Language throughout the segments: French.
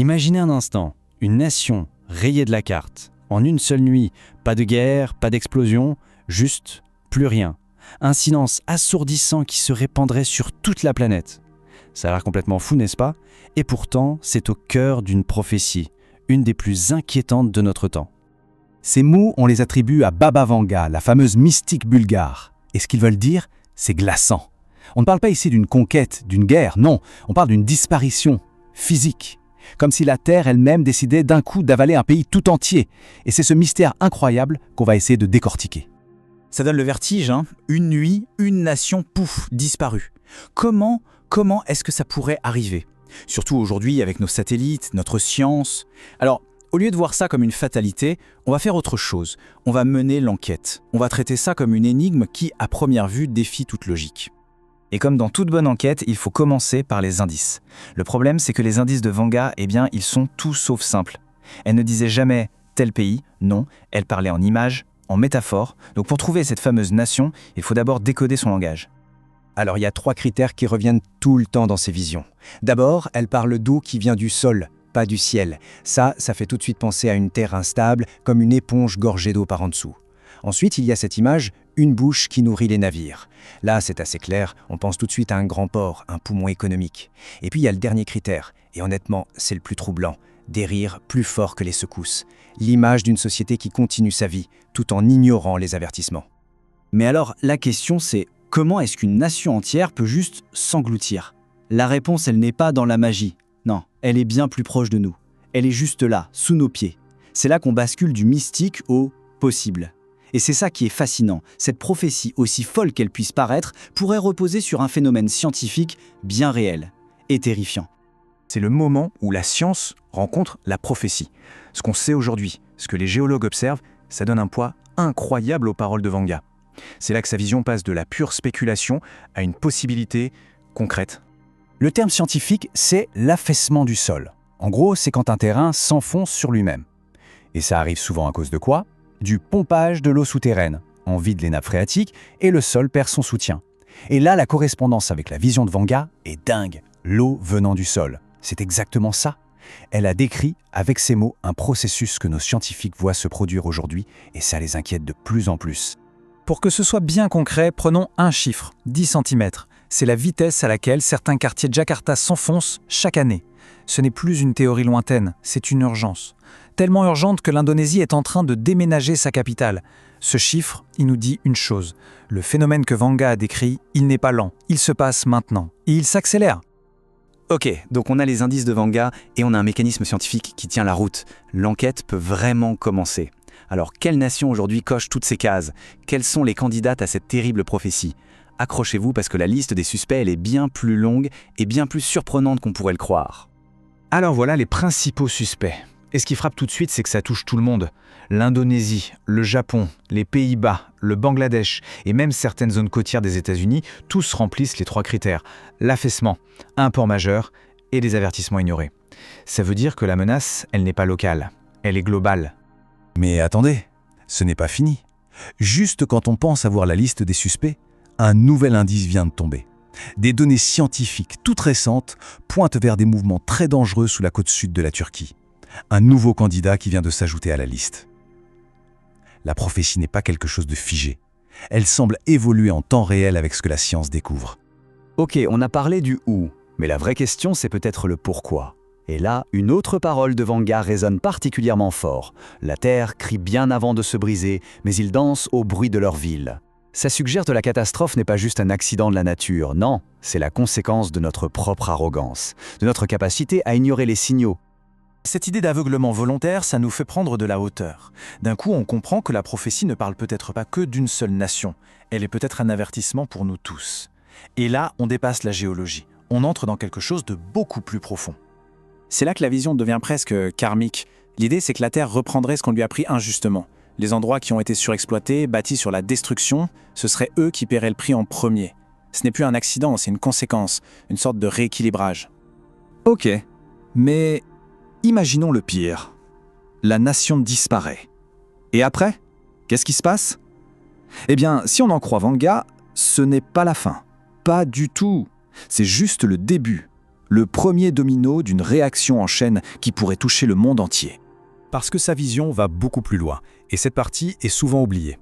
Imaginez un instant, une nation rayée de la carte. En une seule nuit, pas de guerre, pas d'explosion, juste plus rien. Un silence assourdissant qui se répandrait sur toute la planète. Ça a l'air complètement fou, n'est-ce pas? Et pourtant, c'est au cœur d'une prophétie, une des plus inquiétantes de notre temps. Ces mots, on les attribue à Baba Vanga, la fameuse mystique bulgare. Et ce qu'ils veulent dire, c'est glaçant. On ne parle pas ici d'une conquête, d'une guerre, non, on parle d'une disparition physique. Comme si la Terre elle-même décidait d'un coup d'avaler un pays tout entier. Et c'est ce mystère incroyable qu'on va essayer de décortiquer. Ça donne le vertige, hein. Une nuit, une nation, pouf, disparue. Comment est-ce que ça pourrait arriver? Surtout aujourd'hui avec nos satellites, notre science. Alors, au lieu de voir ça comme une fatalité, on va faire autre chose. On va mener l'enquête. On va traiter ça comme une énigme qui, à première vue, défie toute logique. Et comme dans toute bonne enquête, il faut commencer par les indices. Le problème, c'est que les indices de Vanga, ils sont tout sauf simples. Elle ne disait jamais « tel pays », non, elle parlait en images, en métaphores. Donc pour trouver cette fameuse nation, il faut d'abord décoder son langage. Alors il y a 3 critères qui reviennent tout le temps dans ces visions. D'abord, elle parle d'eau qui vient du sol, pas du ciel. Ça fait tout de suite penser à une terre instable, comme une éponge gorgée d'eau par en dessous. Ensuite, il y a cette image, une bouche qui nourrit les navires. Là, c'est assez clair, on pense tout de suite à un grand port, un poumon économique. Et puis il y a le dernier critère, et honnêtement, c'est le plus troublant, des rires plus forts que les secousses. L'image d'une société qui continue sa vie, tout en ignorant les avertissements. Mais alors, la question c'est, comment est-ce qu'une nation entière peut juste s'engloutir? La réponse, elle n'est pas dans la magie. Non, elle est bien plus proche de nous. Elle est juste là, sous nos pieds. C'est là qu'on bascule du mystique au possible. Et c'est ça qui est fascinant. Cette prophétie, aussi folle qu'elle puisse paraître, pourrait reposer sur un phénomène scientifique bien réel et terrifiant. C'est le moment où la science rencontre la prophétie. Ce qu'on sait aujourd'hui, ce que les géologues observent, ça donne un poids incroyable aux paroles de Vanga. C'est là que sa vision passe de la pure spéculation à une possibilité concrète. Le terme scientifique, c'est l'affaissement du sol. En gros, c'est quand un terrain s'enfonce sur lui-même. Et ça arrive souvent à cause de quoi? Du pompage de l'eau souterraine. On vide les nappes phréatiques et le sol perd son soutien. Et là, la correspondance avec la vision de Vanga est dingue. L'eau venant du sol. C'est exactement ça. Elle a décrit, avec ces mots, un processus que nos scientifiques voient se produire aujourd'hui et ça les inquiète de plus en plus. Pour que ce soit bien concret, prenons un chiffre, 10 cm. C'est la vitesse à laquelle certains quartiers de Jakarta s'enfoncent chaque année. Ce n'est plus une théorie lointaine, c'est une urgence. Tellement urgente que l'Indonésie est en train de déménager sa capitale. Ce chiffre, il nous dit une chose. Le phénomène que Vanga a décrit, il n'est pas lent, il se passe maintenant. Et il s'accélère. Ok, donc on a les indices de Vanga et on a un mécanisme scientifique qui tient la route. L'enquête peut vraiment commencer. Alors, quelle nation aujourd'hui coche toutes ces cases? Quelles sont les candidates à cette terrible prophétie? Accrochez-vous parce que la liste des suspects, elle est bien plus longue et bien plus surprenante qu'on pourrait le croire. Alors voilà les principaux suspects. Et ce qui frappe tout de suite, c'est que ça touche tout le monde. L'Indonésie, le Japon, les Pays-Bas, le Bangladesh et même certaines zones côtières des États-Unis, tous remplissent les 3 critères. L'affaissement, un port majeur et des avertissements ignorés. Ça veut dire que la menace, elle n'est pas locale, elle est globale. Mais attendez, ce n'est pas fini. Juste quand on pense avoir la liste des suspects, un nouvel indice vient de tomber. Des données scientifiques toutes récentes pointent vers des mouvements très dangereux sous la côte sud de la Turquie. Un nouveau candidat qui vient de s'ajouter à la liste. La prophétie n'est pas quelque chose de figé. Elle semble évoluer en temps réel avec ce que la science découvre. Ok, on a parlé du « où », mais la vraie question, c'est peut-être le « pourquoi ». Et là, une autre parole de Vanga résonne particulièrement fort. La terre crie bien avant de se briser, mais ils dansent au bruit de leur ville. Ça suggère que la catastrophe n'est pas juste un accident de la nature, non, c'est la conséquence de notre propre arrogance, de notre capacité à ignorer les signaux. Cette idée d'aveuglement volontaire, ça nous fait prendre de la hauteur. D'un coup, on comprend que la prophétie ne parle peut-être pas que d'une seule nation. Elle est peut-être un avertissement pour nous tous. Et là, on dépasse la géologie. On entre dans quelque chose de beaucoup plus profond. C'est là que la vision devient presque karmique. L'idée, c'est que la Terre reprendrait ce qu'on lui a pris injustement. Les endroits qui ont été surexploités, bâtis sur la destruction, ce seraient eux qui paieraient le prix en premier. Ce n'est plus un accident, c'est une conséquence, une sorte de rééquilibrage. Ok, mais imaginons le pire. La nation disparaît. Et après, qu'est-ce qui se passe? Eh bien, si on en croit Vanga, ce n'est pas la fin. Pas du tout. C'est juste le début. le premier domino d'une réaction en chaîne qui pourrait toucher le monde entier. Parce que sa vision va beaucoup plus loin, et cette partie est souvent oubliée.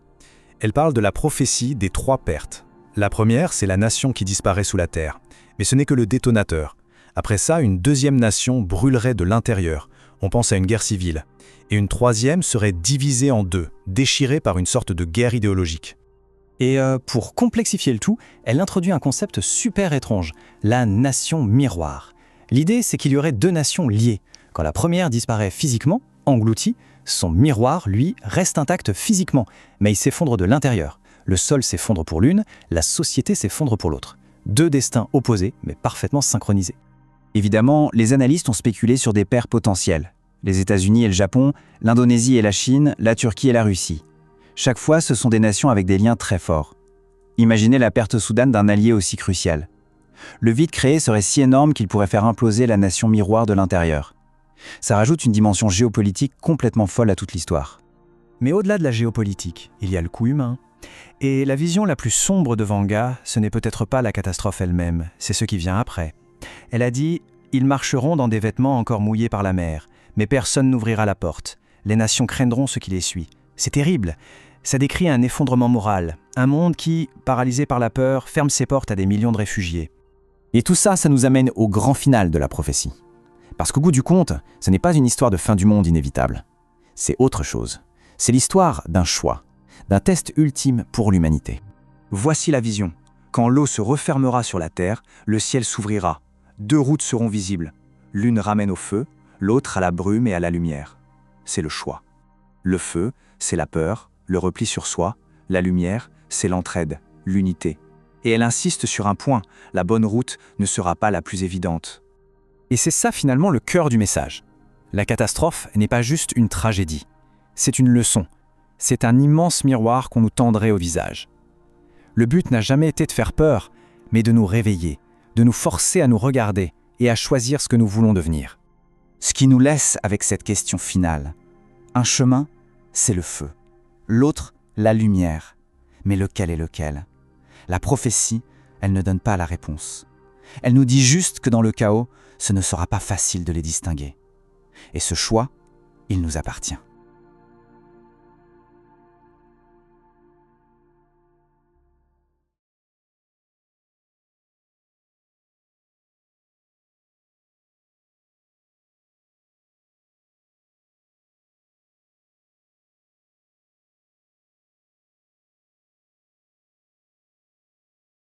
Elle parle de la prophétie des 3 pertes. La première, c'est la nation qui disparaît sous la terre, mais ce n'est que le détonateur. Après ça, une deuxième nation brûlerait de l'intérieur, on pense à une guerre civile, et une troisième serait divisée en 2, déchirée par une sorte de guerre idéologique. Et pour complexifier le tout, elle introduit un concept super étrange, la nation miroir. L'idée, c'est qu'il y aurait 2 nations liées. Quand la première disparaît physiquement, engloutie, son miroir, lui, reste intact physiquement, mais il s'effondre de l'intérieur. Le sol s'effondre pour l'une, la société s'effondre pour l'autre. 2 destins opposés, mais parfaitement synchronisés. Évidemment, les analystes ont spéculé sur des paires potentielles. Les États-Unis et le Japon, l'Indonésie et la Chine, la Turquie et la Russie. Chaque fois, ce sont des nations avec des liens très forts. Imaginez la perte soudaine d'un allié aussi crucial. Le vide créé serait si énorme qu'il pourrait faire imploser la nation miroir de l'intérieur. Ça rajoute une dimension géopolitique complètement folle à toute l'histoire. Mais au-delà de la géopolitique, il y a le coût humain. Et la vision la plus sombre de Vanga, ce n'est peut-être pas la catastrophe elle-même, c'est ce qui vient après. Elle a dit « Ils marcheront dans des vêtements encore mouillés par la mer, mais personne n'ouvrira la porte. Les nations craindront ce qui les suit. » C'est terrible. Ça décrit un effondrement moral, un monde qui, paralysé par la peur, ferme ses portes à des millions de réfugiés. Et tout ça, ça nous amène au grand final de la prophétie. Parce qu'au bout du compte, ce n'est pas une histoire de fin du monde inévitable. C'est autre chose. C'est l'histoire d'un choix, d'un test ultime pour l'humanité. Voici la vision. Quand l'eau se refermera sur la terre, le ciel s'ouvrira. 2 routes seront visibles. L'une ramène au feu, l'autre à la brume et à la lumière. C'est le choix. Le feu, c'est la peur, le repli sur soi. La lumière, c'est l'entraide, l'unité. Et elle insiste sur un point, la bonne route ne sera pas la plus évidente. Et c'est ça finalement le cœur du message. La catastrophe n'est pas juste une tragédie, c'est une leçon. C'est un immense miroir qu'on nous tendrait au visage. Le but n'a jamais été de faire peur, mais de nous réveiller, de nous forcer à nous regarder et à choisir ce que nous voulons devenir. Ce qui nous laisse avec cette question finale. Un chemin, c'est le feu. L'autre, la lumière. Mais lequel est lequel ? La prophétie, elle ne donne pas la réponse. Elle nous dit juste que dans le chaos, ce ne sera pas facile de les distinguer. Et ce choix, il nous appartient.